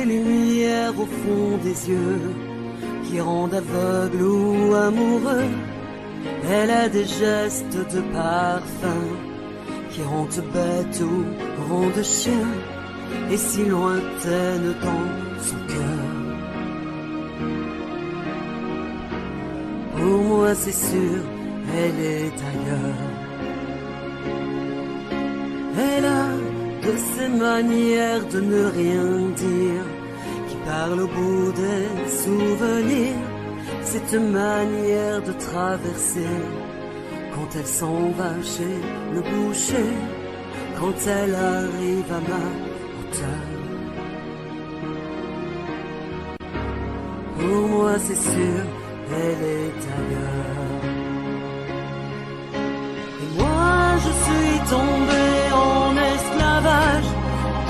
des lumières au fond des yeux qui rendent aveugle ou amoureux. Elle a des gestes de parfum qui rendent bête ou rendent chien, et si lointaine dans son cœur. Pour moi c'est sûr, elle est ailleurs. Elle a de ces manières de ne rien dire, qui parle au bout des souvenirs. Cette manière de traverser quand elle s'en va chez le boucher, quand elle arrive à ma hauteur. Pour moi c'est sûr, elle est ailleurs. Et moi je suis tombé en esclavage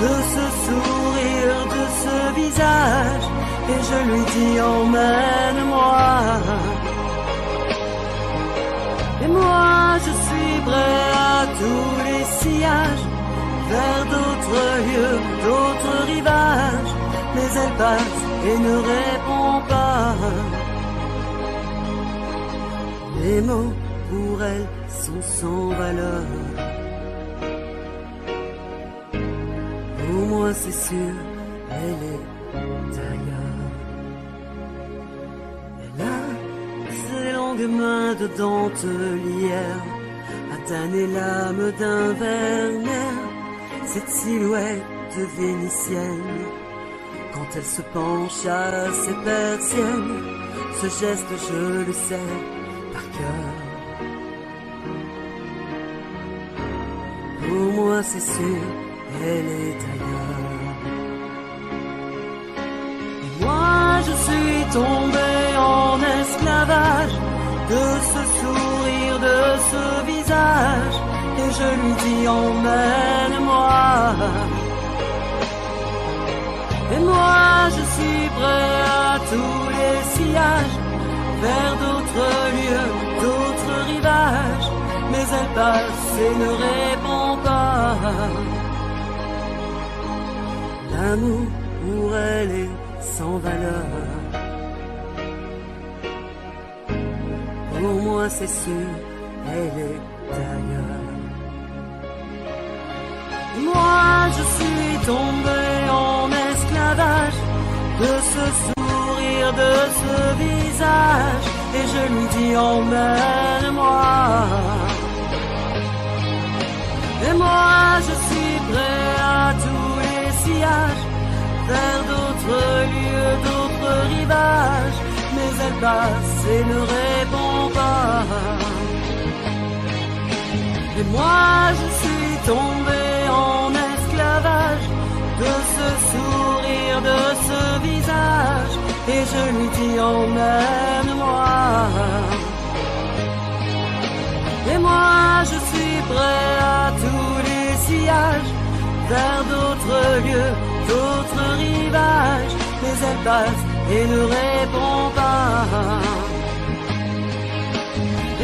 de ce sourire, de ce visage, et je lui dis emmène-moi. Et moi je suis prêt à tous les sillages, vers d'autres lieux, d'autres rivages, mais elle passe et ne répond pas. Les mots pour elle sont sans valeur. Pour moi c'est sûr, elle est ailleurs. Elle a ses longues mains de dentelière à tanner l'âme d'un Werner. Cette silhouette vénitienne, quand elle se penche à ses persiennes, ce geste je le sais par cœur. Pour moi c'est sûr, elle est ailleurs. Et moi je suis tombé en esclavage de ce sourire, de ce visage, et je lui dis emmène-moi. Et moi je suis prêt à tous les sillages, vers d'autres lieux, d'autres rivages, mais elle passe et ne répond pas. L'amour pour elle est sans valeur. Pour moi c'est sûr, elle est ailleurs. Moi je suis tombé en esclavage de ce sourire, de ce visage, et je lui dis emmène-moi. Et moi je suis prêt à tous les sillages, vers d'autres lieux, d'autres rivages, mais elle passe et ne répond pas. Et moi je suis tombé en esclavage de ce sourire, de ce visage, et je lui dis emmène-moi. Et moi je suis prêt à tous les sillages, vers d'autres lieux, d'autres rivages, mais elle passe et ne répond pas.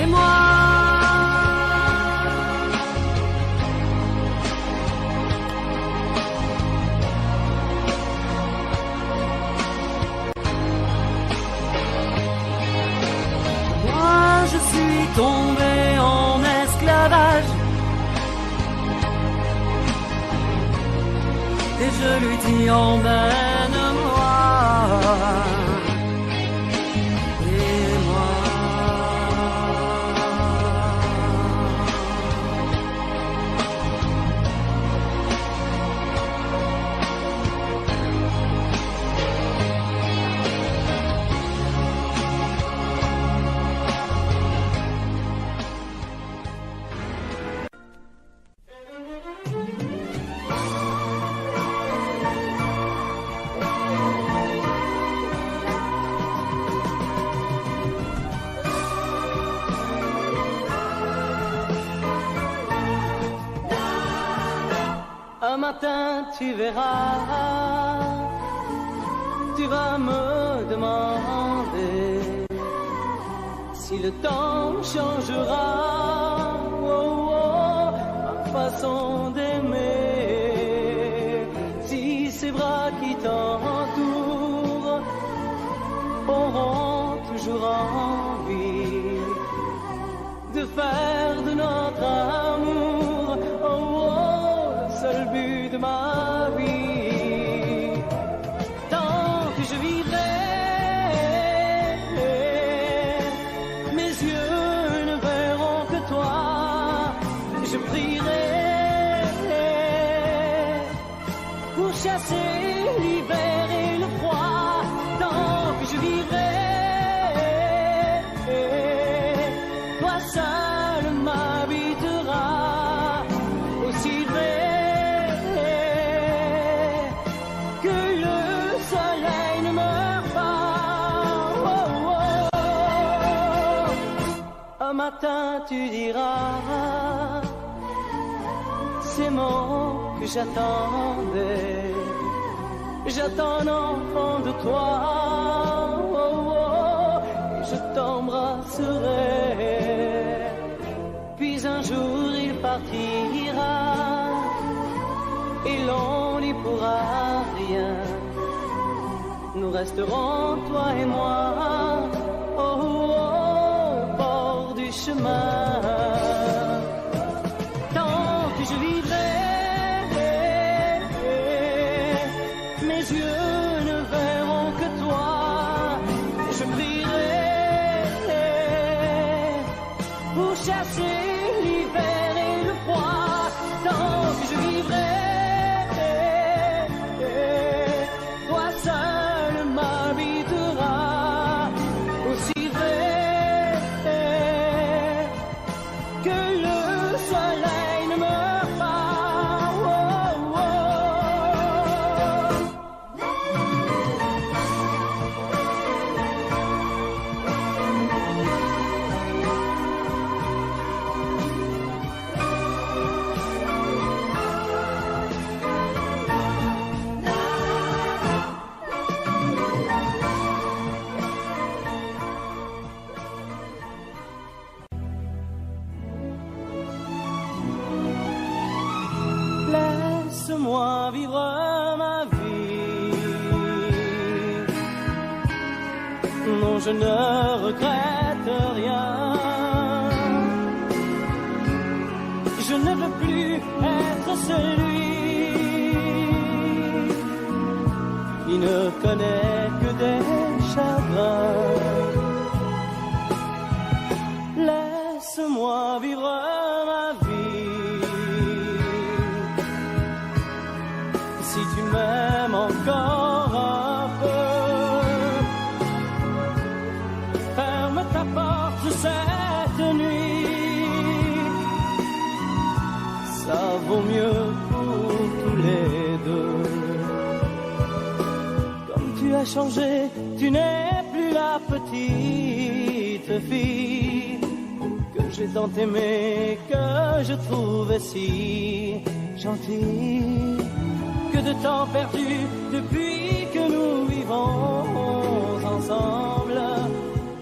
Et moi je suis tombé en esclavage, et je lui dis emmène-moi. Et moi un matin tu verras, tu vas me demander si le temps changera ma façon d'aimer, si ces bras qui tendent auront toujours envie de faire de notre amour, oh, oh, le seul but de ma vie. Tant que je vivrai, mes yeux ne verront que toi. Je prierai pour chasser l'hiver et le froid. Tant que je vivrai, toi seul m'habiteras. Aussi vrai que le soleil ne meurt pas. Oh, oh. Un matin tu diras ces mots que j'attendais. J'attends un enfant de toi, oh, oh, et je t'embrasserai. Puis un jour il partira, et l'on n'y pourra rien. Nous resterons, toi et moi, oh, oh, au bord du chemin. Tant que je vivrai, mes yeux ne verront que toi. Je prierai pour chasser l'hiver et le froid. Tant que je vivrai, toi seul m'habiteras. Aussi vrai que le soleil ne meurt pas. Oh, oh. Laisse-moi vivre ma vie. Non, je ne regrette rien. Je ne veux plus être celui qui ne connaît que des chagrins. Laisse-moi vivre ma vie. Si tu m'aimes encore un peu, ferme ta porte cette nuit. Ça vaut mieux pour tous les deux. Comme tu as changé, tu n'es plus la petite fille que j'ai tant aimée, que je trouvais si gentille. Que de temps perdu depuis que nous vivons ensemble.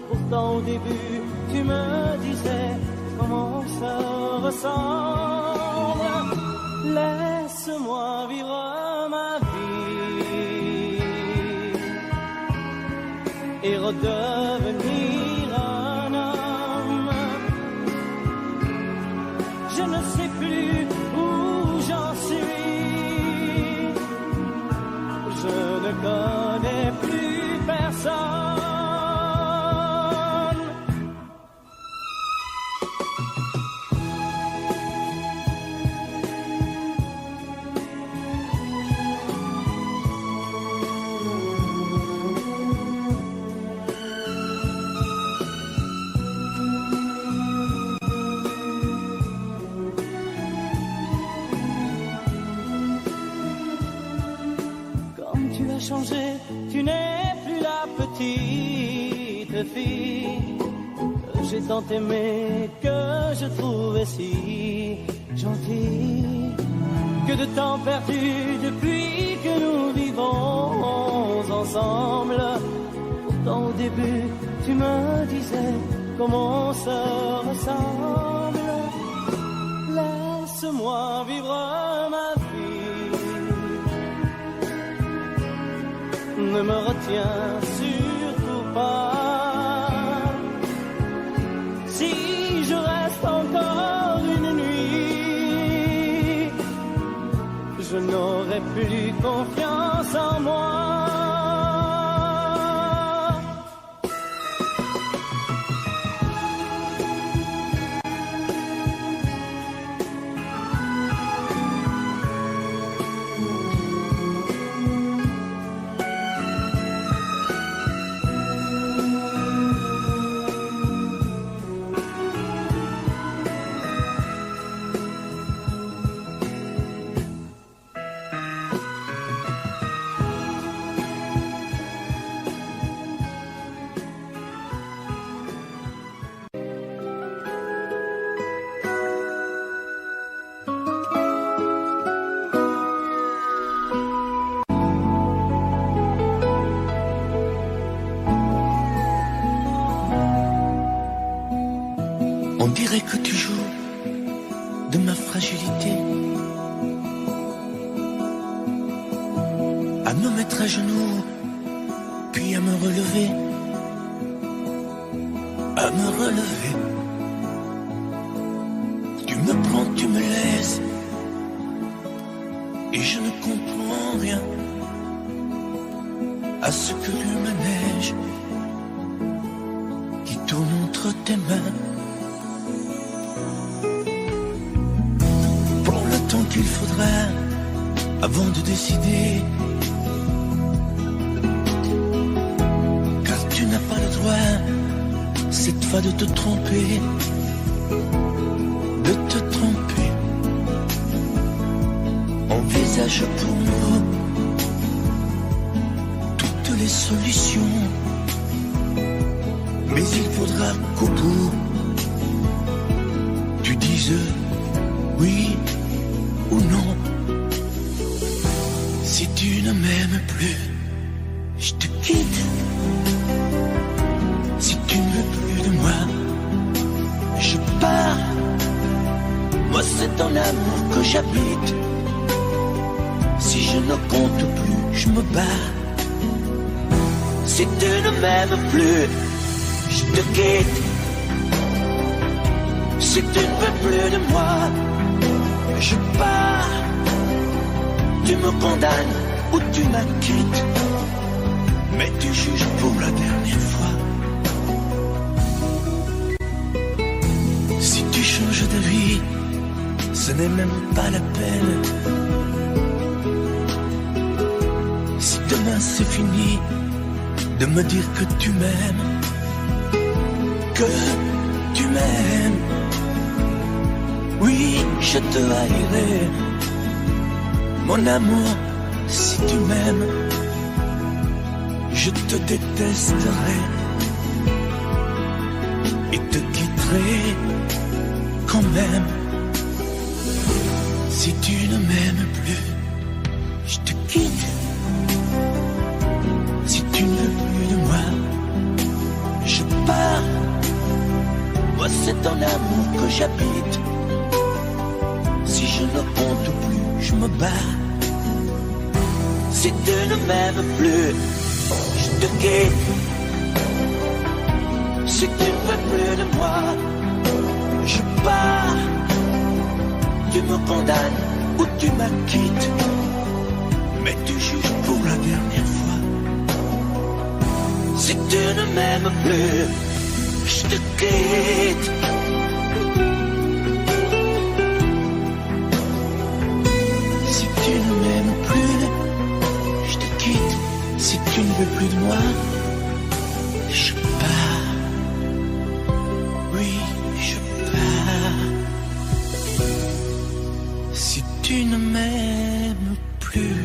Pourtant au début tu me disais comment on se ressemble. Laisse-moi vivre ma vie et redevenir un homme. Je ne sais plus où j'en suis. Je ne connais plus personne. Changé, tu n'es plus la petite fille que j'ai tant aimée, que je trouvais si gentille. Que de temps perdu depuis que nous vivons ensemble. Pourtant au début tu me disais comment on se ressemble. Laisse-moi vivre ma vie. Ne me retiens surtout pas. n'aurais plus confiance en moi. On dirait que tu joues de ma fragilité, à me mettre à genoux, puis à me relever, à me relever. Tu me prends, tu me laisses, et je ne comprends rien à ce que tu manèges qui tourne entre tes mains. Qu'il faudra avant de décider, car tu n'as pas le droit cette fois de te tromper, de te tromper. Envisage pour nous toutes les solutions, mais il faudra qu'au bout tu dises oui ou non. Si tu ne m'aimes plus, je te quitte. Si tu ne veux plus de moi, je pars. Moi c'est ton amour que j'habite. Si je ne compte plus, je me bats. Si tu ne m'aimes plus, je te quitte. Si tu ne veux plus de moi, je pars. Tu me condamnes ou tu m'acquittes, mais tu juges pour la dernière fois. Si tu changes d'avis, ce n'est même pas la peine. Si demain c'est fini de me dire que tu m'aimes, que tu m'aimes, oui, je te haïrai, mon amour, si tu m'aimes, je te détesterai et te quitterai quand même. Si tu ne m'aimes plus, je te quitte. Si tu ne veux plus de moi, je pars. Moi c'est ton amour que j'habite. Si je ne compte plus, je me bats. Si tu ne m'aimes plus, je te quitte. Si tu ne veux plus de moi, je pars. Tu me condamnes ou tu m'acquittes, mais tu juges pour la dernière fois. Si tu ne m'aimes plus, je te quitte. Si tu ne m'aimes plus, je te quitte. Si tu ne veux plus de moi, je pars. Oui, je pars. Si tu ne m'aimes plus.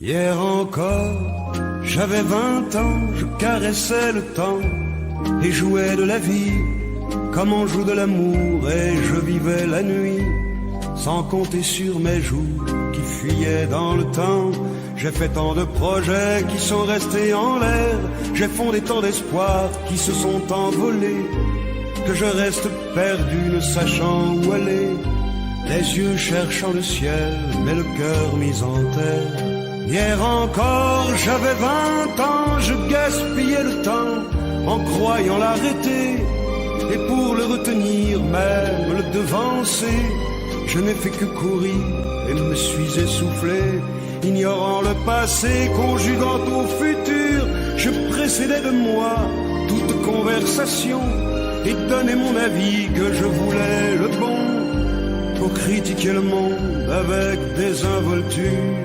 Hier encore, j'avais 20 ans, je caressais le temps et jouais de la vie comme on joue de l'amour, et je vivais la nuit sans compter sur mes jours qui fuyaient dans le temps. J'ai fait tant de projets qui sont restés en l'air, j'ai fondé tant d'espoirs qui se sont envolés. que je reste perdu ne sachant où aller, les yeux cherchant le ciel, mais le cœur mis en terre. Hier encore, j'avais 20 ans, je gaspillais le temps en croyant l'arrêter, et pour le retenir, même le devancer, je n'ai fait que courir et me suis essoufflé. Ignorant le passé, conjuguant au futur, je précédais de moi toute conversation et donnais mon avis que je voulais le bon, pour critiquer le monde avec désinvolture.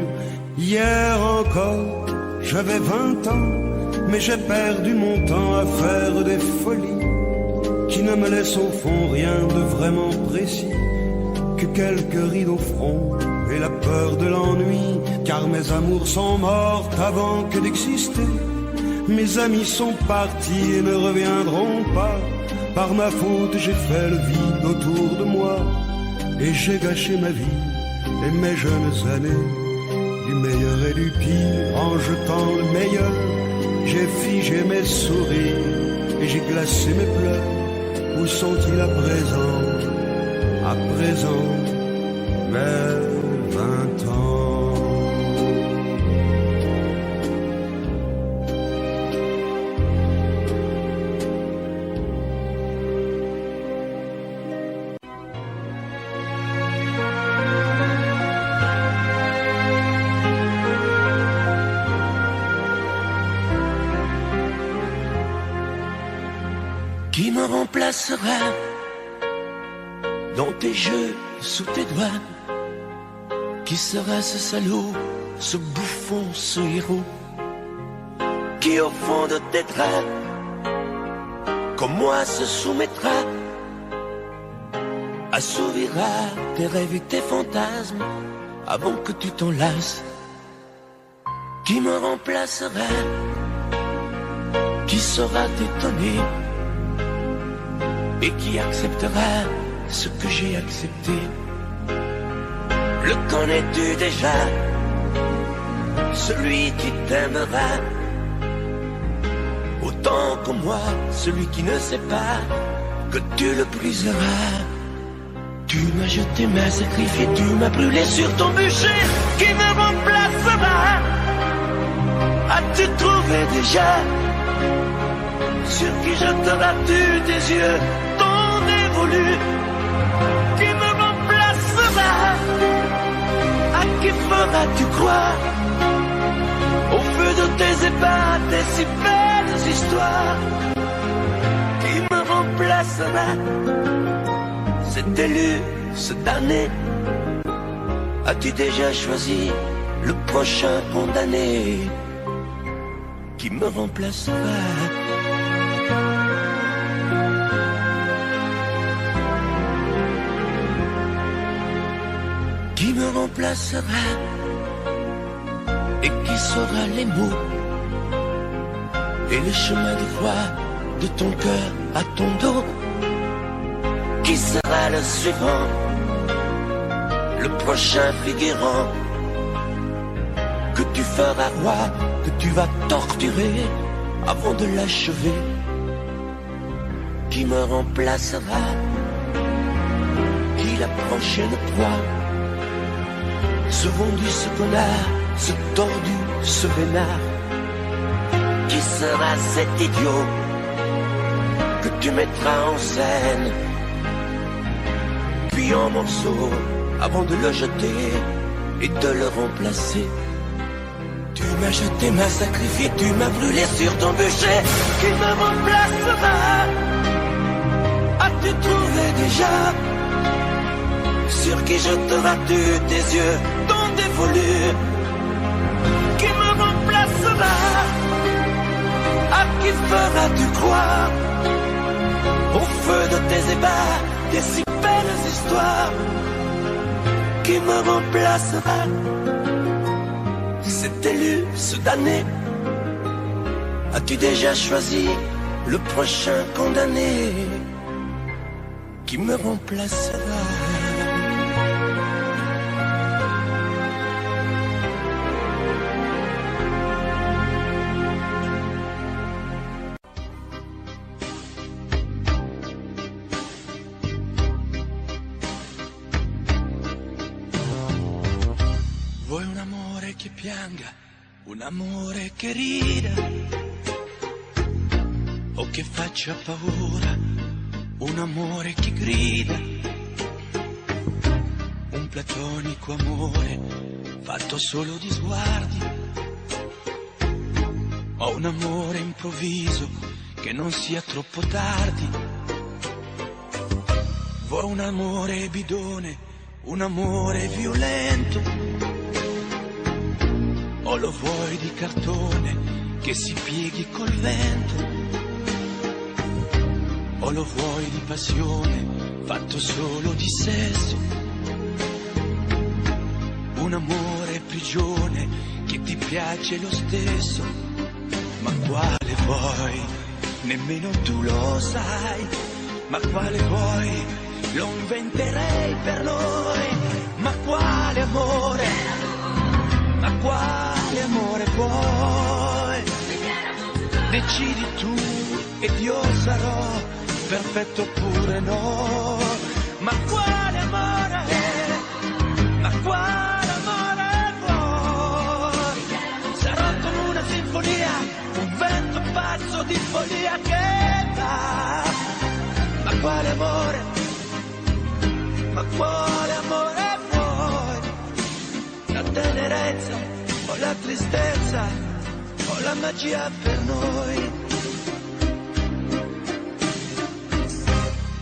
Hier encore, j'avais 20 ans, mais j'ai perdu mon temps à faire des folies qui ne me laissent au fond rien de vraiment précis, que quelques rides au front et la peur de l'ennui, car mes amours sont mortes avant que d'exister. Mes amis sont partis et ne reviendront pas. Par ma faute, j'ai fait le vide autour de moi, et j'ai gâché ma vie et mes jeunes années. Du meilleur et du pire, en jetant le meilleur, j'ai figé mes sourires et j'ai glacé mes pleurs. Où sont-ils à présent? À présent, mes 20 ans. Qui me remplacera dans tes jeux, sous tes doigts? Qui sera ce salaud, ce bouffon, ce héros, qui au fond de tes draps, comme moi, se soumettra, assouvira tes rêves et tes fantasmes avant que tu t'en lasses? Qui me remplacera? Qui saura t'étonner et qui acceptera ce que j'ai accepté? Le connais-tu déjà? Celui qui t'aimera autant que moi, celui qui ne sait pas que tu le briseras. Tu m'as jeté, m'as sacrifié, tu m'as brûlé sur ton bûcher. Qui me remplacera? As-tu trouvé déjà sur qui jeteras-tu tes yeux ton dévolu? Qui me remplacera? À qui feras-tu croire au feu de tes ébats, tes si belles histoires? Qui me remplacera? Cet élu, ce damné, as-tu déjà choisi le prochain condamné? Qui me remplacera? Qui me remplacera et qui saura les mots et le chemin de croix de ton cœur à ton dos? Qui sera le suivant, le prochain figurant que tu feras roi, que tu vas torturer avant de l'achever? Qui me remplacera? Qui la prochaine proie? Ce vendu, ce connard, ce tordu, ce vénard? Qui sera cet idiot que tu mettras en scène, puis en morceaux, avant de le jeter et de le remplacer? Tu m'as jeté, m'as sacrifié, tu m'as brûlé sur ton bûcher. Qui me remplacera? As-tu trouvé déjà sur qui jeteras-tu tes yeux ton dévolu? Qui me remplacera? À qui feras-tu croire au feu de tes ébats, tes si belles histoires? Qui me remplacera? Cet élu, ce damné, as-tu déjà choisi le prochain condamné? Qui me remplacera? pianga, un amore che rida o che faccia paura, un amore che grida, un platonico amore fatto solo di sguardi, o un amore improvviso che non sia troppo tardi. Vuoi un amore bidone, un amore violento, o lo vuoi di cartone che si pieghi col vento, o lo vuoi di passione fatto solo di sesso, un amore prigione che ti piace lo stesso. Ma quale vuoi? Nemmeno tu lo sai. Ma quale vuoi? Lo inventerei per noi. Ma quale amore? Ma quale amore vuoi? Decidi tu ed io sarò perfetto oppure no. Ma quale amore? Ma quale amore vuoi? Sarò come una sinfonia, un vento pazzo di follia che va. Ma quale amore? Ma quale amore vuoi? La tenerezza o la tristezza o la magia per noi?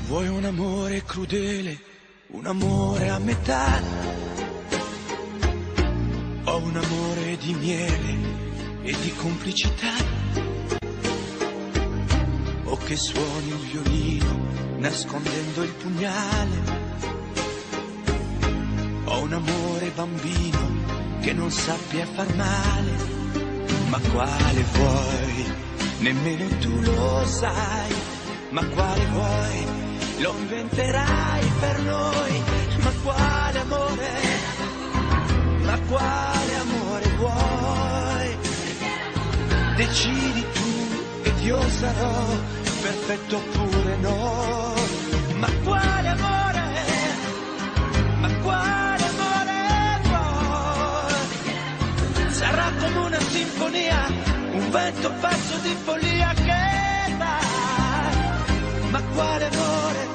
Vuoi un amore crudele, un amore a metà, o un amore di miele e di complicità, o che suoni il violino nascondendo il pugnale, o un amore bambino che non sappia far male. Ma quale vuoi? Nemmeno tu lo sai. Ma quale vuoi? Lo inventerai per noi. Ma quale amore? Ma quale amore vuoi? Decidi tu ed io sarò perfetto oppure no. Ma quale amore? Ma quale amore vuoi? Sarà come una sinfonia, un vento pazzo di follia che va. Ma quale amore?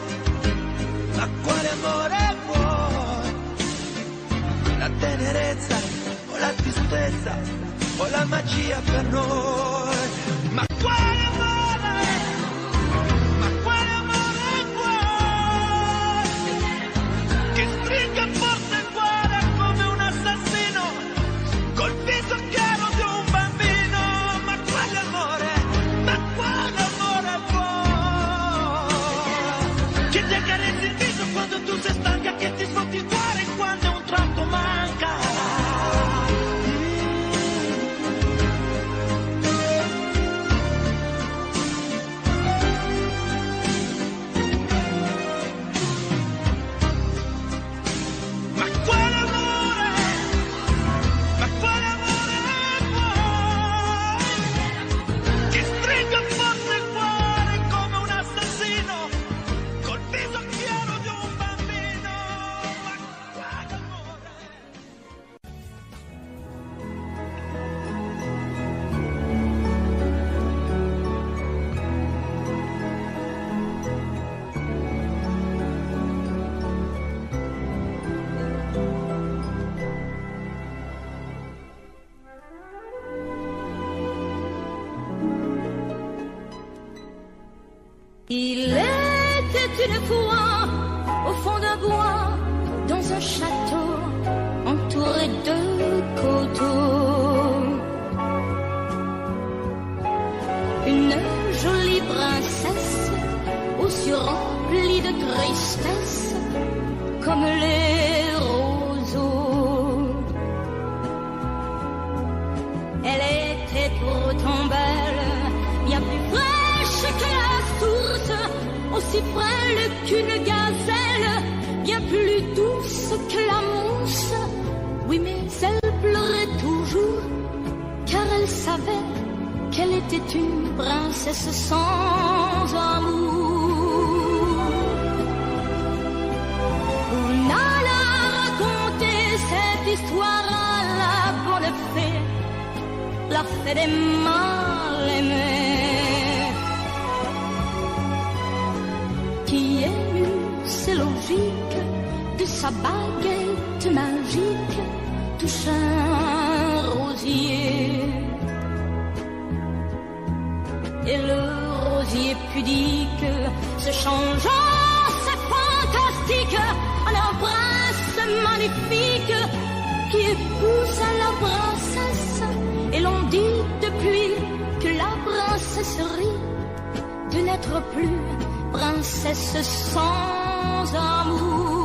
Ma quale amore vuoi? La tenerezza o la tristezza o la magia per noi? Ma quale amore? Ma quale amore vuoi? Che stringa forte il cuore come un assassino col viso chiaro di un bambino. Ma quale amore? Ma quale amore vuoi? Che ti accarezzi il viso quando tu sei stanca, che ti sfotti il cuore quando un tratto manca. Il était une fois au fond d'un bois, dans un château entouré de coteaux, une jolie princesse aux yeux remplis de tristesse comme les roseaux. Elle était pourtant belle, bien plus fraîche que la source, aussi frêle qu'une gazelle, bien plus douce que la mousse. Oui, mais elle pleurait toujours, car elle savait qu'elle était une princesse sans amour. On alla raconter cette histoire à la bonne fée a fait des mal aimés. Qui ému, c'est logique, de sa baguette magique touche un rosier. Et le rosier pudique se changeant, c'est fantastique, en un prince magnifique qui épouse la princesse. Et l'on dit depuis que la princesserie de n'être plus princesse sans amour.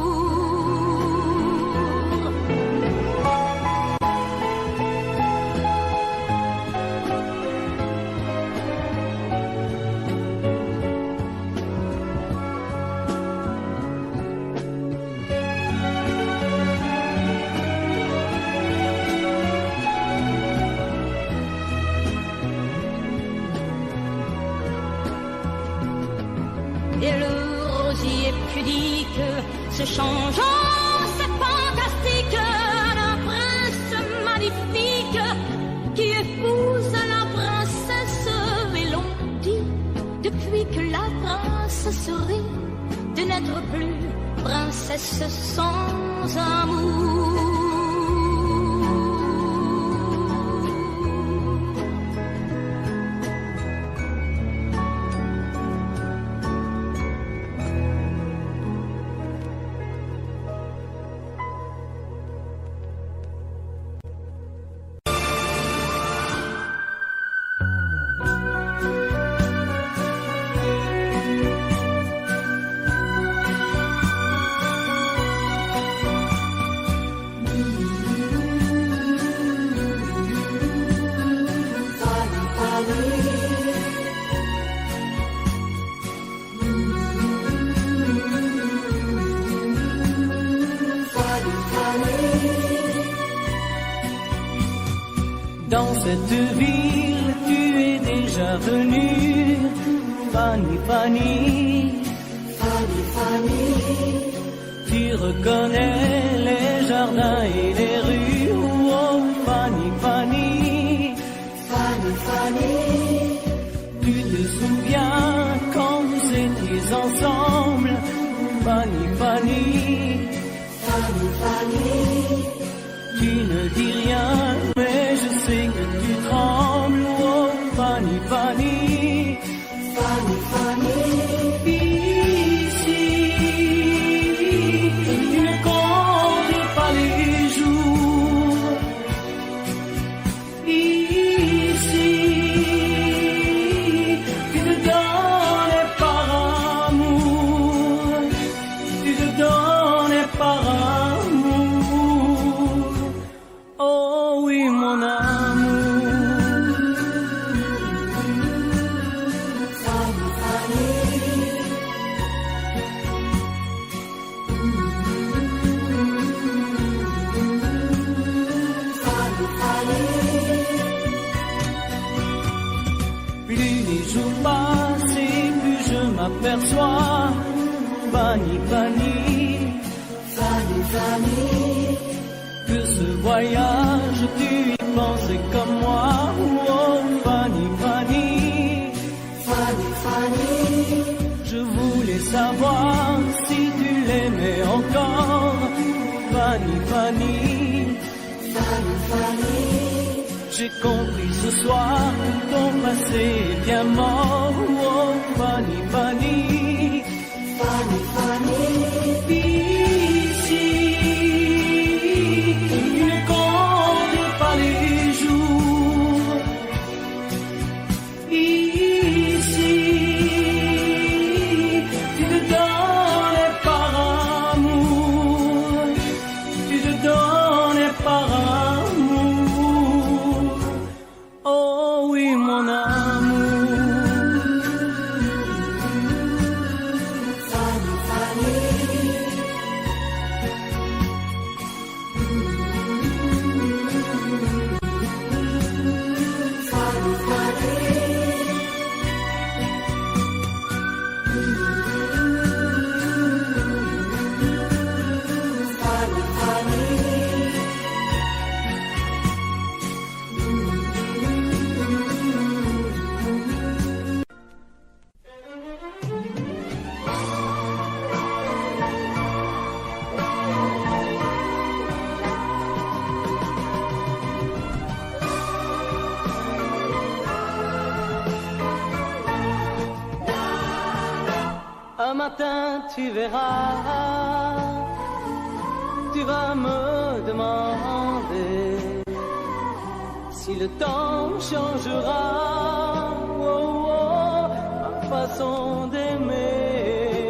Et le rosier pudique se changeant, c'est fantastique, un prince magnifique qui épouse la princesse. Et l'on dit depuis que la princesserie de n'être plus princesse sans amour. Dans cette ville, tu es déjà venue, Fanny, Fanny, Fanny, Fanny. Tu reconnais les jardins et les rues, oh Fanny, Fanny, Fanny, Fanny. Tu te souviens quand vous étiez ensemble, Fanny, Fanny, Fanny, Fanny. Tu ne dis rien, mais je sais que tu trembles, oh Fanny, Fanny, Fanny, Fanny. Ici, tu ne comptes pas les jours. Ici, tu te donnes par amour, tu te donnes par amour. Oh oui, mon amour. Fanny, Fanny. Fanny, Fanny. Plus les jours passent et plus je m'aperçois, Fanny, Fanny, Fanny, Fanny. Que ce voyage, tu y pensais comme moi, oh Fanny, Fanny, Fanny, Fanny. Je voulais savoir si tu l'aimais encore, Fanny, Fanny, Fanny, Fanny. J'ai compris ce soir que ton passé est bien mort, oh Fanny, Fanny, Fanny, Fanny. Ici, tu ne comptes pas les jours. Ici, tu te donnes par amour, tu te donnes par amour. Oh oui, mon amour. Fanny, Fanny. matin tu verras, tu vas me demander si le temps changera ma façon d'aimer,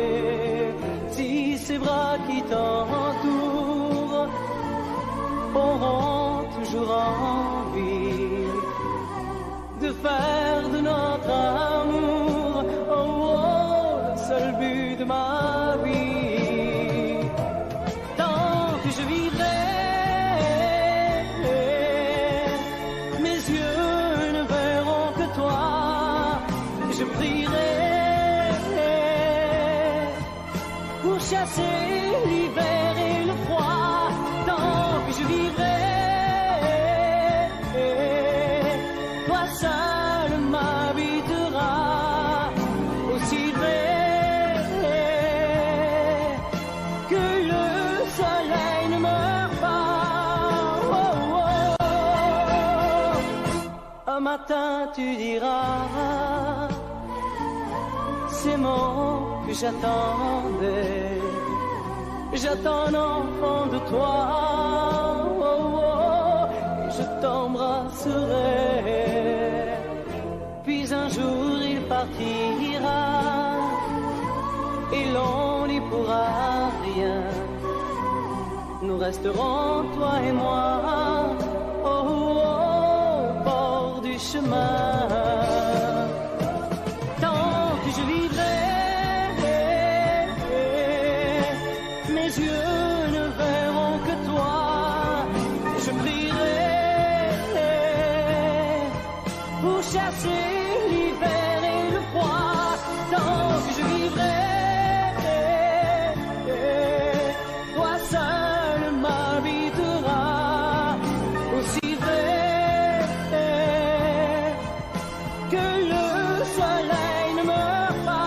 si ces bras qui t'entourent auront toujours envie de faire de notre amour le seul but de ma vie. Tant que je vivrai, mes yeux ne verront que toi. Je prierai pour chasser l'hiver et le froid. Tant que je vivrai, toi seul m'habiteras. Aussi vrai que le soleil ne meurt pas. Un matin tu diras ces mots que j'attendais. J'attends un enfant de toi, et je t'embrasserai. Puis un jour il partira, et l'on n'y pourra rien. Nous resterons, toi et moi, au bord du chemin. Tant que je vivrai, mes yeux ne verront que toi. Je prierai pour chasser l'hiver et le froid. Tant que je vivrai, toi seul m'habiteras. Aussi vrai que le soleil ne meurt pas.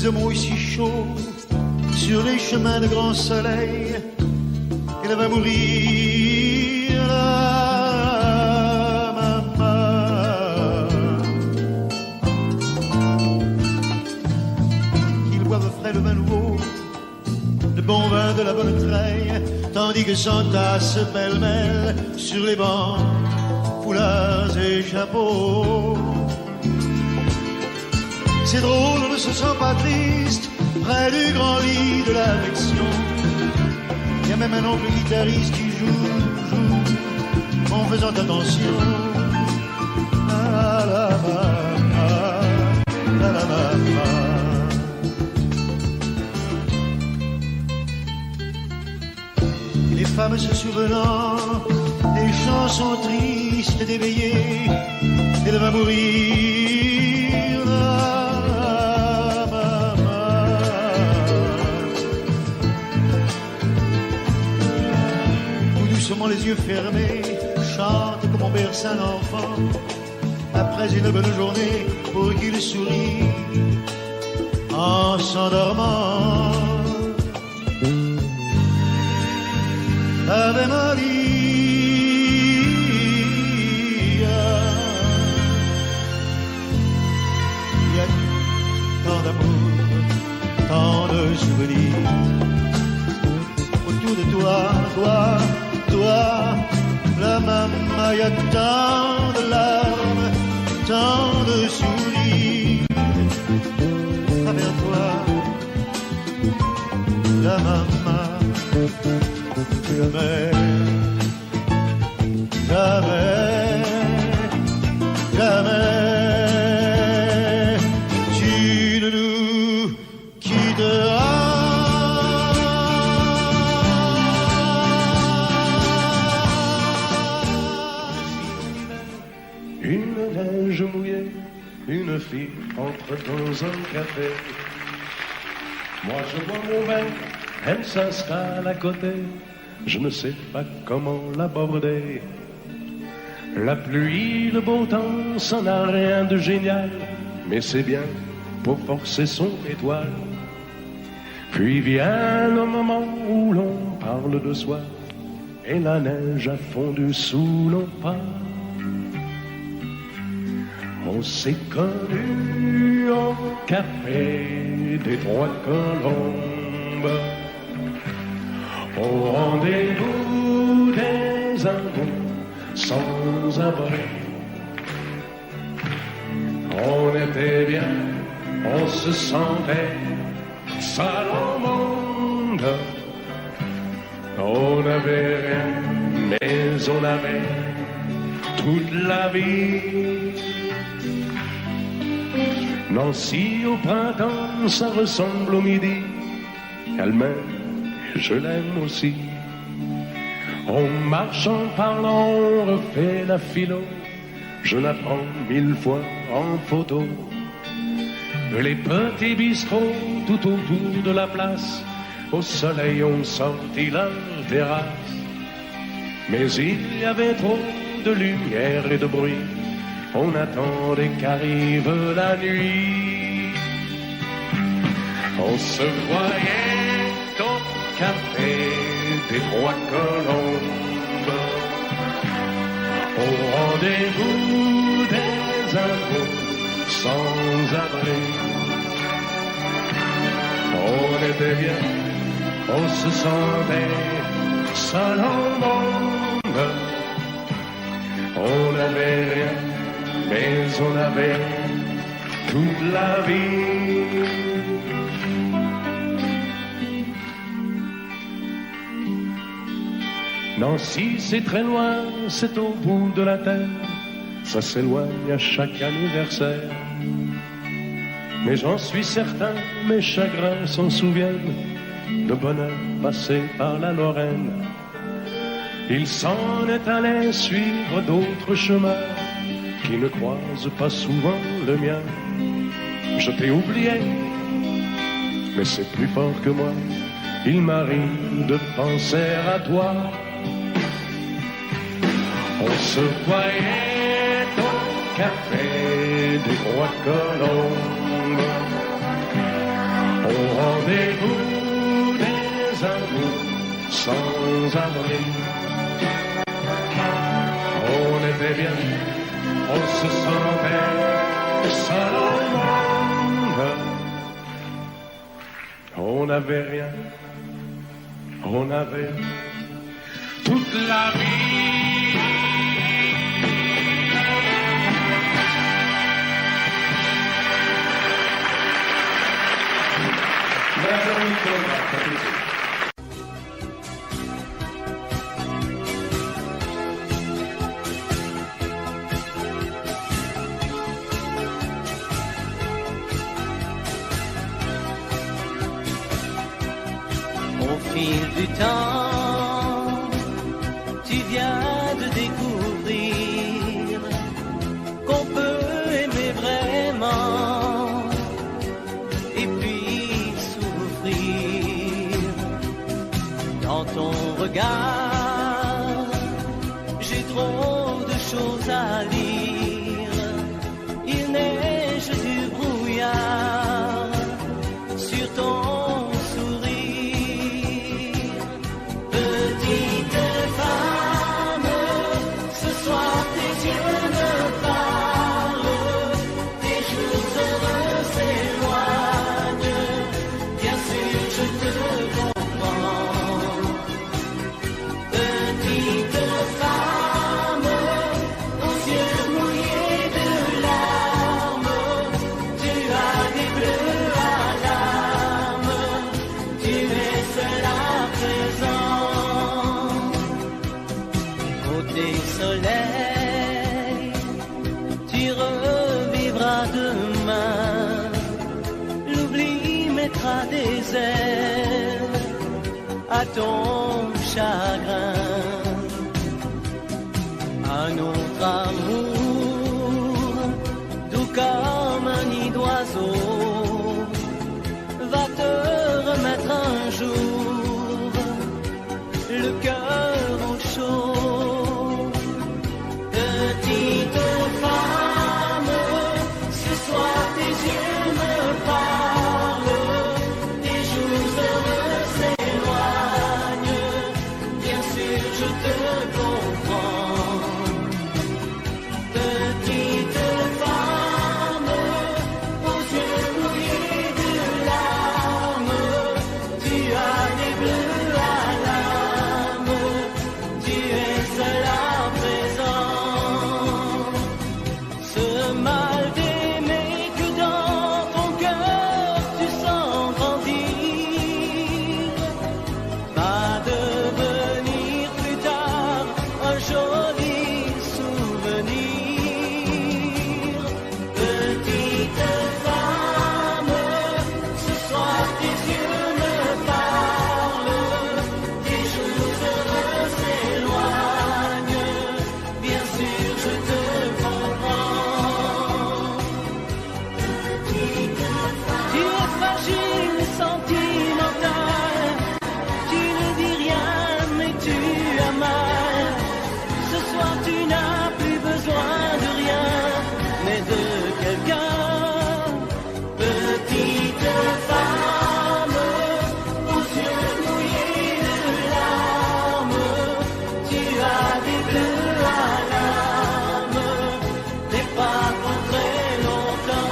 les hommes si chauds sur les chemins de grand soleil. Elle va mourir, la maman. Qu'ils boivent frais le vin nouveau, le bon vin de la bonne treille, tandis que s'entassent pêle-mêle sur les bancs foulards et chapeaux. C'est drôle, on ne se sent pas triste près du grand lit de l'affection. Il y a même un oncle guitariste qui joue en faisant attention. Ah, la, la, la, la. Et les femmes se souvenant des chansons tristes d'éveillés, elle va mourir. Les yeux fermés, chante comme on berce un enfant après une bonne journée pour qu'il sourie en s'endormant. Ave Maria, il y a tant d'amour, tant de souvenirs autour de toi, toi, la maman, y a tant de larmes, tant de sourires. À travers toi, la maman, jamais, jamais, jamais, tu ne nous quitteras. Une fille entre dans un café. Moi je bois mon verre, elle s'installe à côté. Je ne sais pas comment l'aborder. La pluie, le beau temps, ça n'a rien de génial, mais c'est bien pour forcer son étoile. Puis vient le moment où l'on parle de soi, et la neige a fondu sous nos pas. On s'est connus au café des Trois Colombes, au rendez-vous des amours sans abri. On était bien, on se sentait seul au monde. On n'avait rien, mais on avait toute la vie. Nancy au printemps, ça ressemble au midi. Elle m'aime, je l'aime aussi. On marche en parlant, on refait la philo. Je la prends 1000 fois en photo. Les petits bistrots tout autour de la place, au soleil ont sorti leur terrasse. Mais il y avait trop de lumière et de bruit. On attendait qu'arrive la nuit. On se voyait au café des Trois Colombes, au rendez-vous des amours sans abri. On était bien, on se sentait seul au monde. On n'avait rien, mais on avait toute la vie. Nancy, c'est très loin, c'est au bout de la terre. Ça s'éloigne à chaque anniversaire. Mais j'en suis certain, mes chagrins s'en souviennent. Le bonheur passé par la Lorraine. Il s'en est allé suivre d'autres chemins qui ne croisent pas souvent le mien. Je t'ai oublié, mais c'est plus fort que moi. Il m'arrive de penser à toi. On se voyait au café des Trois Colombes, Au rendez-vous des amours sans abri. On était bien, on se sentait seul au monde. On n'avait rien, on avait toute la vie. Au fil du temps, tu viens de découvrir qu'on peut aimer vraiment et puis souffrir. Dans ton regard, j'ai trop de choses à lire. Il neige du brouillard sur ton des ailes à ton chagrin. Un autre amour, doux comme un nid d'oiseau, va te remettre un jour le cœur au chaud. Petite femme, ce soir tes yeux me parlent. Je te comprends, petite femme, aux yeux mouillés de larmes, tu as des bleus à l'âme, tu es seule à présent. Ce mal d'aimer que dans ton cœur tu sens grandir, va devenir un joli souvenir. Petite femme, ce soir tes yeux me parlent, tes jours heureux s'éloignent, bien sûr je te comprends. Petite femme, tu es fragile et sentimentale, tu ne dis rien mais tu as mal. Ce soir tu n'as plus besoin de rien, mais de quelqu'un. Petite femme, aux yeux mouillés de larmes, tu as des bleus à l'âme, mais pas pour très longtemps.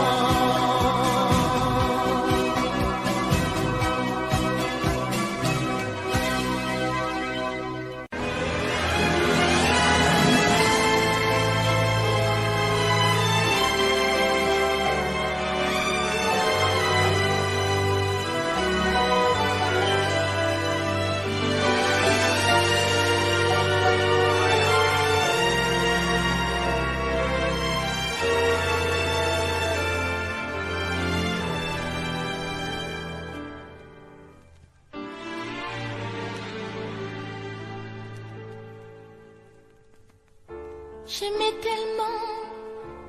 J'aimais tellement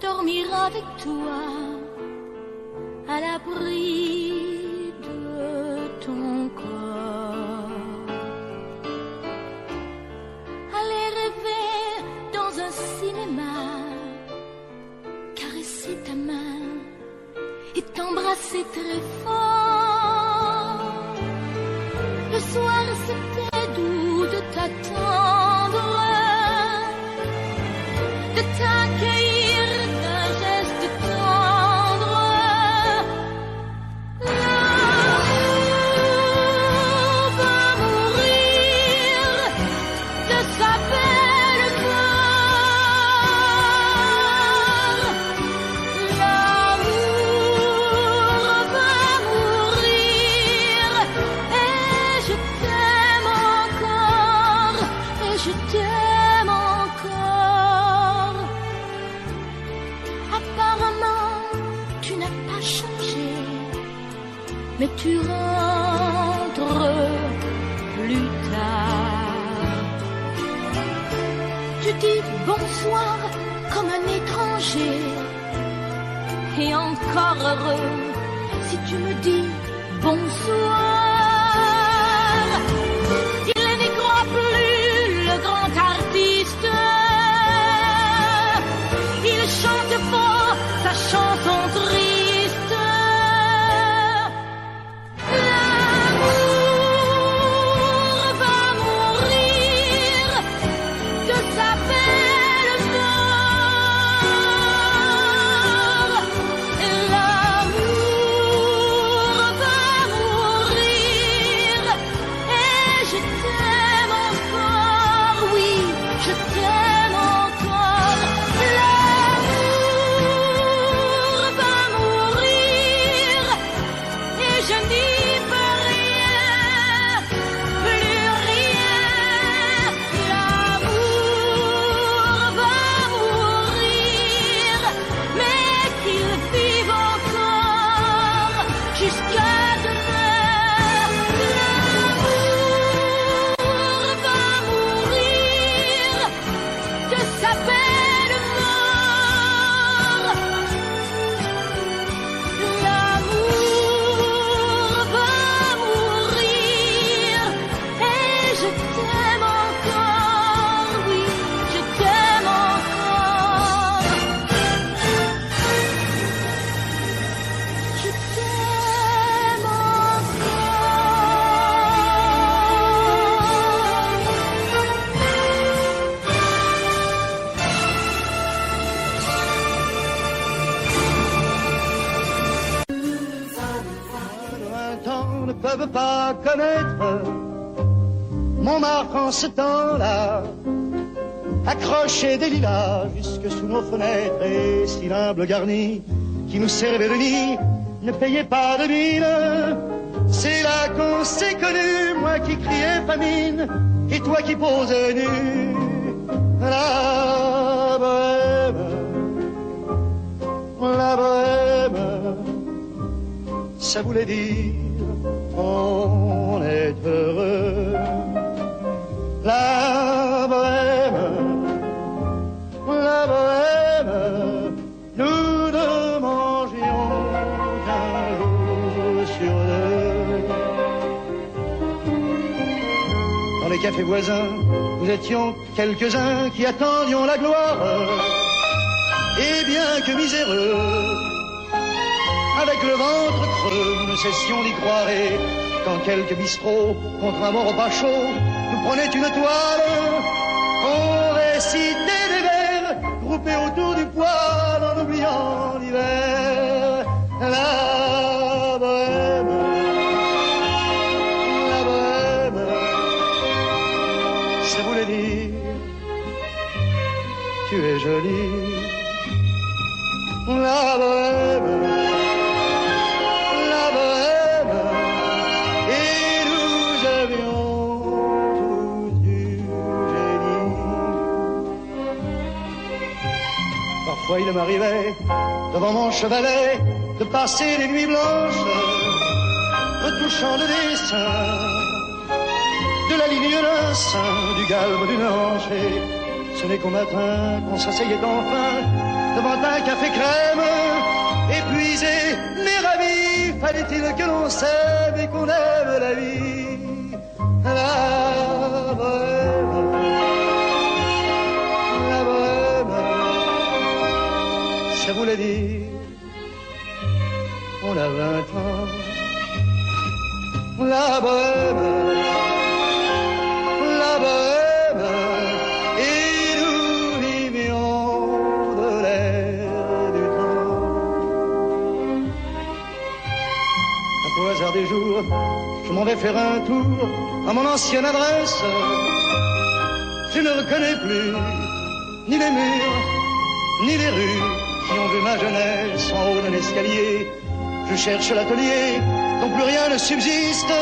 dormir avec toi, à l'abri de ton corps. Aller rêver dans un cinéma, caresser ta main et t'embrasser très fort. Le soir c'était doux de t'attendre, de t'accueillir d'un geste tendre. L'amour va mourir de sa belle mort. L'amour va mourir et je t'aime encore, et je t'aime encore. Apparemment, tu n'as pas changé, mais tu rentres plus tard. Tu dis bonsoir comme un étranger, et encore heureux si tu me dis bonsoir. Il n'y croit plus, le grand artiste. Il chante faux sa chanson triste. L'amour va mourir de sa belle mort. L'amour va mourir et je t'aime encore, oui, je t'aime encore. L'amour va mourir et je n'y peux rien, plus rien. L'amour va mourir, mais qu'il vive encore jusqu'à demain. L'amour va mourir de sa belle mort. L'amour va mourir et je t'aime encore, oui, je t'aime encore. Je t'aime De 20 ans ne peuvent pas connaître Montmartre en ce temps-là. Accrochés des lilas jusque sous nos fenêtres, et si l'humble garni qui nous servait de nid ne payait pas de mine. C'est là qu'on s'est connus, moi qui criais famine et toi qui posais nu. La bohème, ça voulait dire on est heureux. La bohème, nous ne mangions qu'un jour sur deux. Dans les cafés voisins, nous étions quelques-uns qui attendions la gloire. Et bien que miséreux, avec le ventre creux, nous ne cessions d'y croire. Et quand quelques bistrots, contre un bon repas chaud, nous prenaient une toile, on récitait des vers groupés autour du poêle en oubliant l'hiver. La bohème, ça voulait dire tu es jolie. La bohème, et nous avions tous du génie. Parfois il m'arrivait, devant mon chevalet, de passer des nuits blanches, retouchant le dessin de la ligne d'un sein, du galbe d'une hanche. Et ce n'est qu'au matin qu'on s'asseyait enfin devant un café crème, épuisé mais ravi. Fallait-il que l'on s'aime et qu'on aime la vie. La bohème, ça voulait dire on a 20 ans. La bohème, m'en vais faire un tour à mon ancienne adresse. Je ne reconnais plus ni les murs, ni les rues qui ont vu ma jeunesse en haut d'un escalier. Je cherche l'atelier dont plus rien ne subsiste.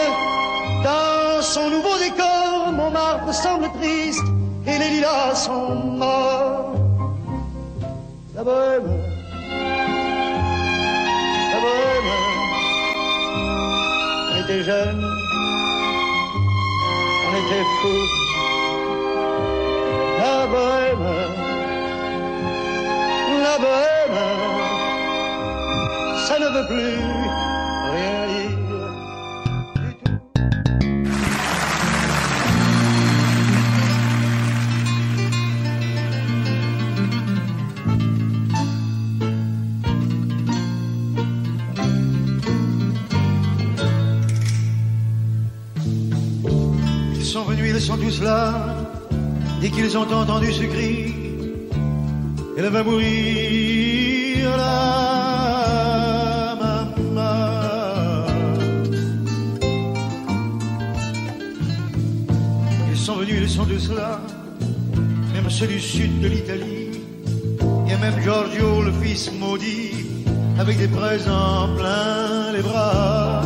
Dans son nouveau décor, Montmartre semble triste et les lilas sont morts. La bohème, la bohème, on était jeunes, on était fous. La bohème, la bohème, ça ne veut plus rien dire. Ils sont venus, ils sont tous là. Dès qu'ils ont entendu ce cri, elle va mourir, la maman. Ils sont venus, ils sont tous là, même ceux du sud de l'Italie. Il y a même Giorgio, le fils maudit, avec des présents plein les bras.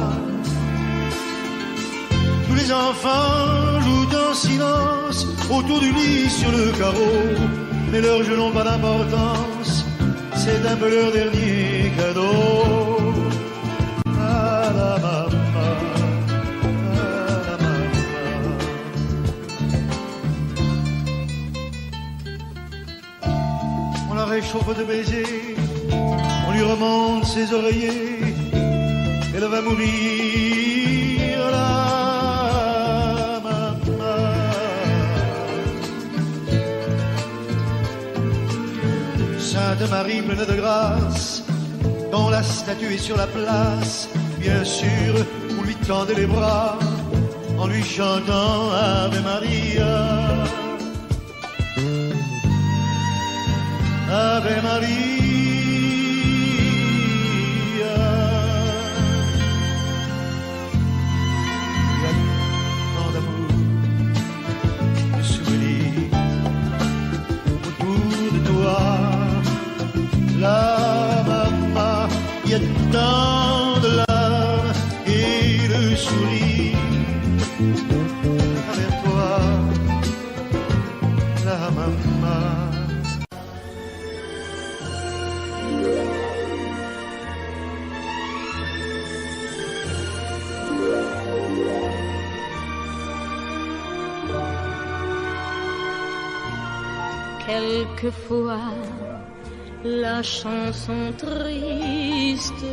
Tous les enfants jouent en silence autour du lit sur le carreau, mais leurs jeux n'ont pas d'importance, c'est un peu leur dernier cadeau. Ah la maman, ah la maman. On la réchauffe de baisers, on lui remonte ses oreillers, elle va mourir là. Sainte Marie pleine de grâce, dont la statue est sur la place, bien sûr, on lui tendait les bras en lui chantant Ave Maria. Ave Maria. Il y a tant d'amour, de souvenirs autour de toi. La maman, il y a tant de larmes et de sourires avec toi, la maman. Quelquefois la chanson triste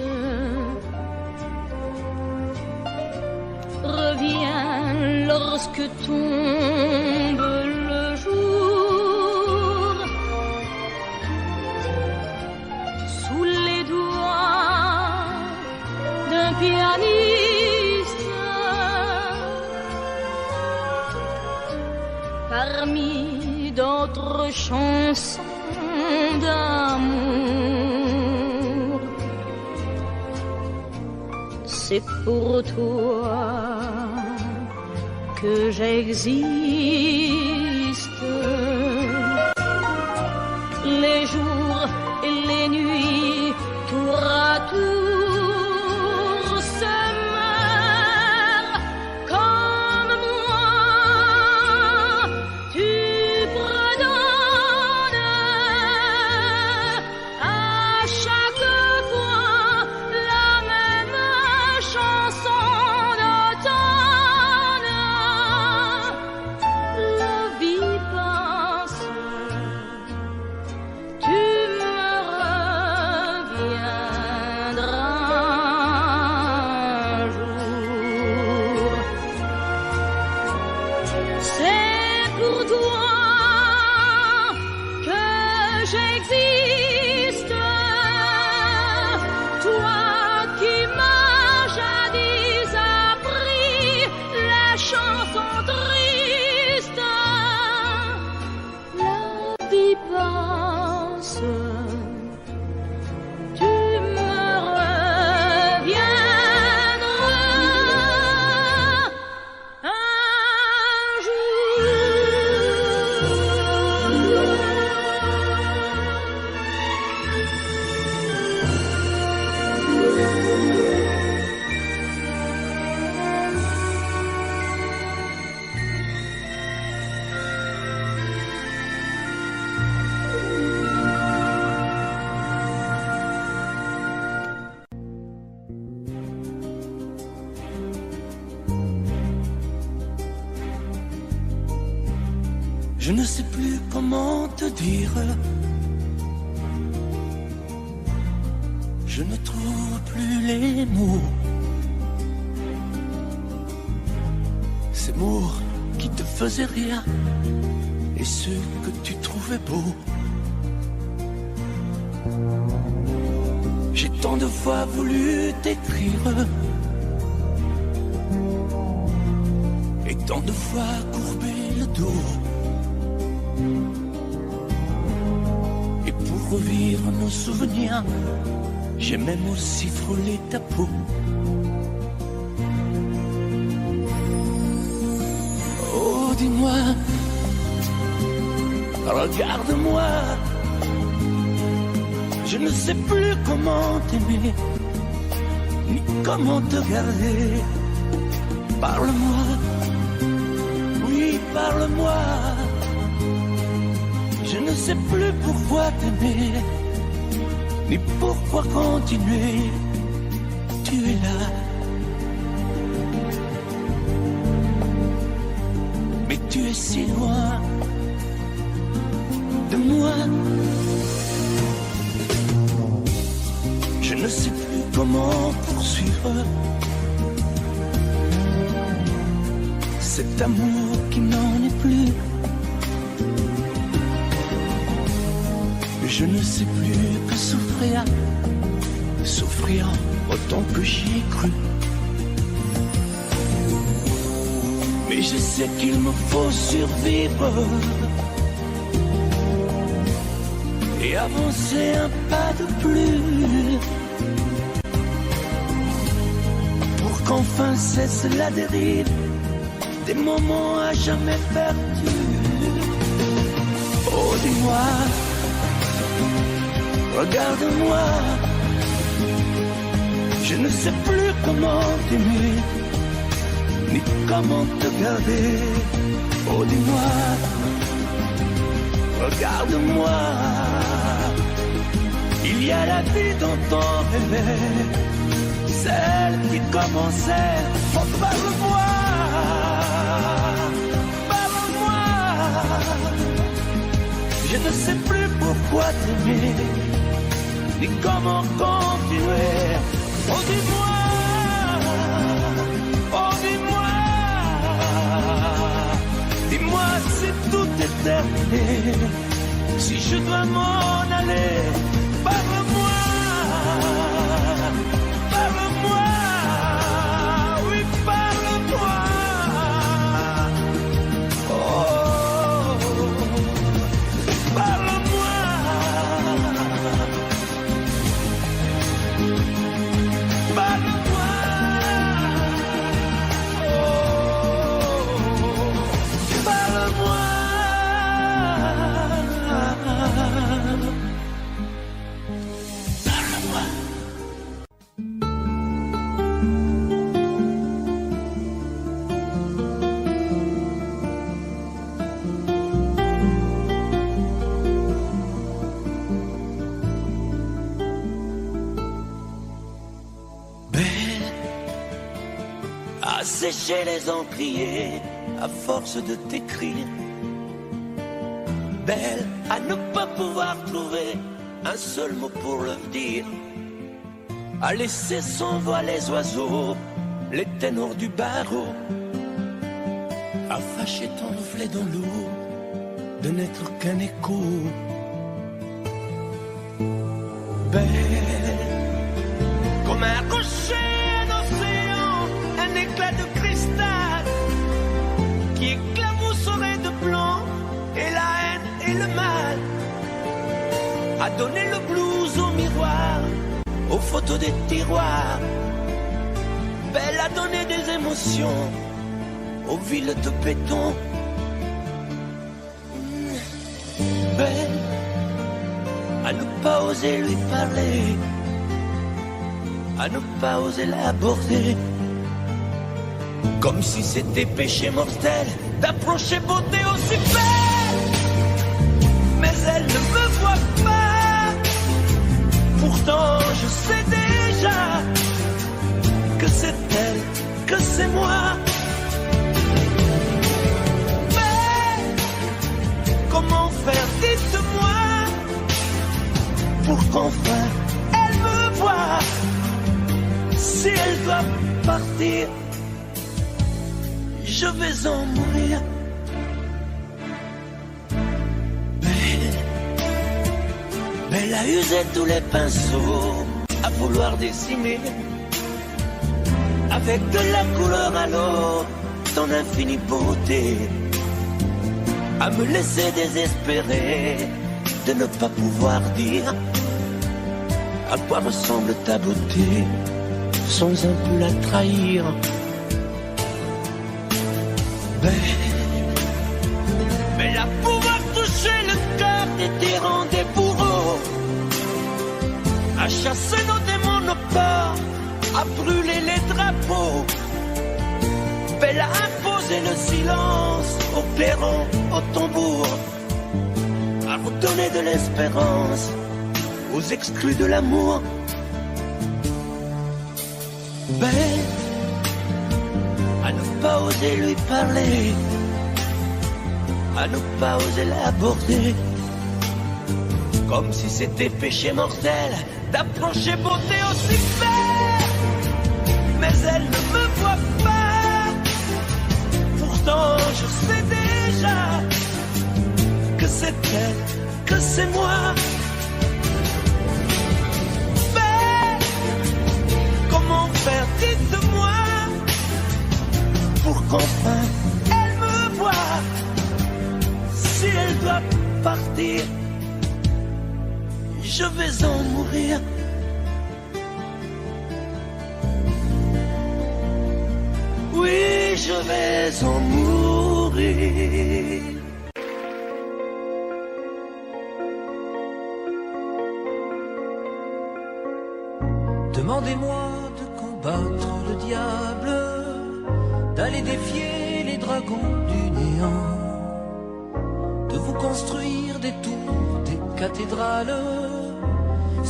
revient lorsque tombe le jour. Sous les doigts d'un pianiste, parmi d'autres chansons d'amour, c'est pour toi que j'existe. Les jours et les nuits, tour à tour, se meurent comme moi. Tu redonnes à chaque fois la même chanson d'automne. La vie passe, tu me reviendras un jour. C'est pour toi que j'existe, toi qui m'as jadis appris la chanson triste. La vie passe, tu me reviendras Je ne sais plus comment te dire. Je ne trouve plus les mots. Ces mots qui te faisaient rire et ceux que tu trouvais beaux. J'ai tant de fois voulu t'écrire et tant de fois courbé le dos. Et pour revivre nos souvenirs, j'ai même aussi frôlé ta peau. Oh, dis-moi, regarde-moi. Je ne sais plus comment t'aimer, ni comment te garder. Parle-moi, oui, parle-moi. Je ne sais plus pourquoi t'aimer, ni pourquoi continuer. Tu es là, mais tu es si loin de moi. Je ne sais plus comment poursuivre cet amour qui n'en est plus. Je ne sais plus que souffrir, souffrir autant que j'y ai cru. Mais je sais qu'il me faut survivre et avancer un pas de plus pour qu'enfin cesse la dérive des moments à jamais perdus. Oh, dis-moi, regarde-moi, je ne sais plus comment t'aimer, ni comment te garder. Oh, dis-moi, regarde-moi, il y a la vie dont on rêvait, celle qui commençait. Oh, parle-moi, parle-moi, je ne sais plus pourquoi t'aimer, ni comment continuer. Oh, dis-moi, oh, dis-moi, dis-moi si tout est terminé, si je dois m'en aller. Parle-moi, parle-moi, oui, parle-moi. Oh, parle-moi. Parle-moi, oh, parle-moi. Sécher les encriers à force de t'écrire. Belle à ne pas pouvoir trouver un seul mot pour le dire. À laisser s'envoler les oiseaux, les ténors du barreau. À fâcher ton reflet dans l'eau, de n'être qu'un écho. Belle comme un rocher un éclat de cristal qui éclabousserait de blanc et la haine et le mal, a donné le blues au miroir, aux photos des tiroirs. Belle a donné des émotions aux villes de béton. Belle à ne pas oser lui parler, à ne pas oser l'aborder, comme si c'était péché mortel d'approcher beauté aussi belle. Mais elle ne me voit pas, pourtant je sais déjà que c'est elle, que c'est moi. pour qu'enfin elle me voie. Si elle doit partir, je vais en mourir. Mais elle a usé tous les pinceaux à vouloir dessiner avec de la couleur à l'eau ton infinie beauté, à me laisser désespérer de ne pas pouvoir dire à quoi ressemble ta beauté sans un peu la trahir. Mais la pouvoir toucher le cœur des tyrans, des bourreaux, à chasser nos démons, nos peurs, à brûler les drapeaux. Elle a imposé le silence au clairon, au tambour, à redonner de l'espérance aux exclus de l'amour. À ne pas oser lui parler, à ne pas oser l'aborder, comme si c'était péché mortel d'approcher beauté aussi belle. Mais elle ne me voit pas, pourtant je sais déjà que c'est elle, que c'est moi. Mais comment faire, dites-moi, pour qu'enfin elle me voie. Si elle doit partir, je vais en mourir. Oui, je vais en mourir. Demandez-moi de combattre le diable, d'aller défier les dragons du néant, de vous construire des tours, des cathédrales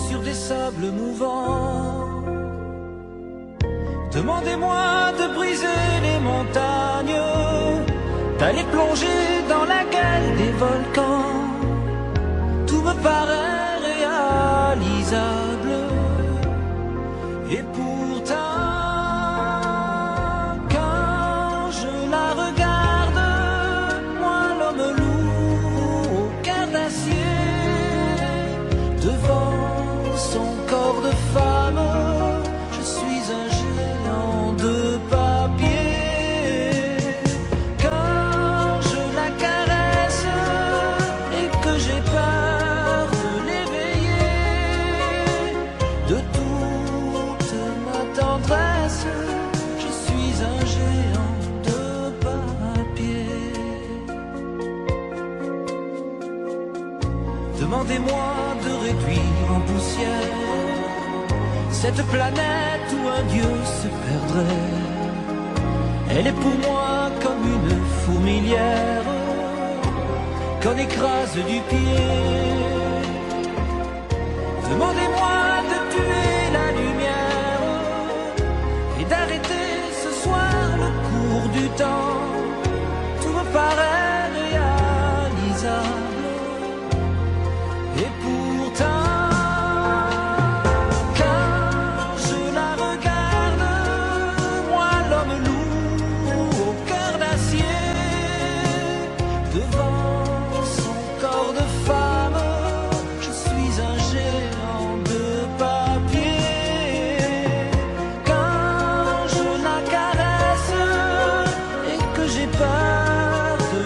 sur des sables mouvants. Demandez-moi de briser les montagnes, d'aller plonger dans la gueule des volcans. Tout me paraît réalisable, et pourtant, quand je la regarde, moi l'homme lourd au cœur d'acier, devant son corps de femme, je suis un géant de papier. Quand je la caresse et que j'ai peur de l'éveiller, de toute ma tendresse, je suis un géant de papier. Demandez-moi de réduire en poussière cette planète où un dieu se perdrait. Elle est pour moi comme une fourmilière qu'on écrase du pied. Demandez-moi de tuer la lumière et d'arrêter ce soir le cours du temps. Tout me paraît réalisable, et pourtant, j'ai peur de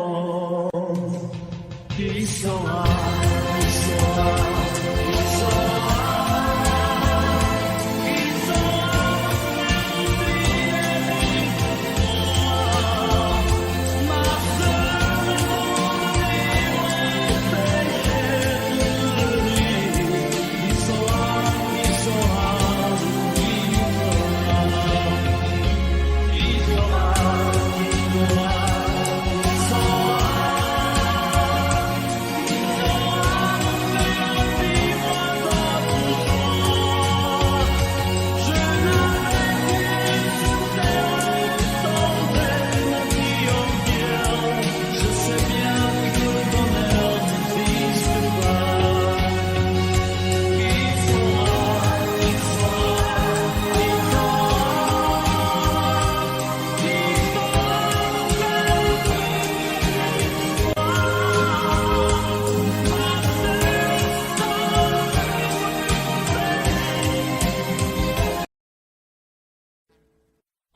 enfants. Il saura, il saura, il saura.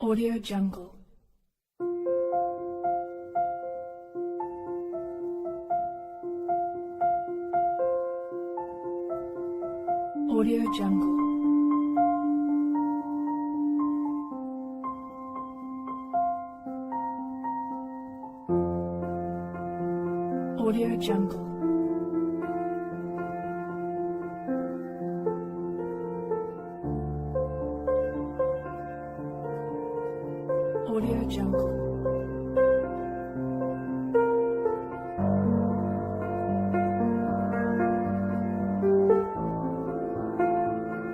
Audio Jungle. Audio Jungle. Audio Jungle. Audio Jungle.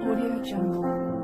Audio Jungle.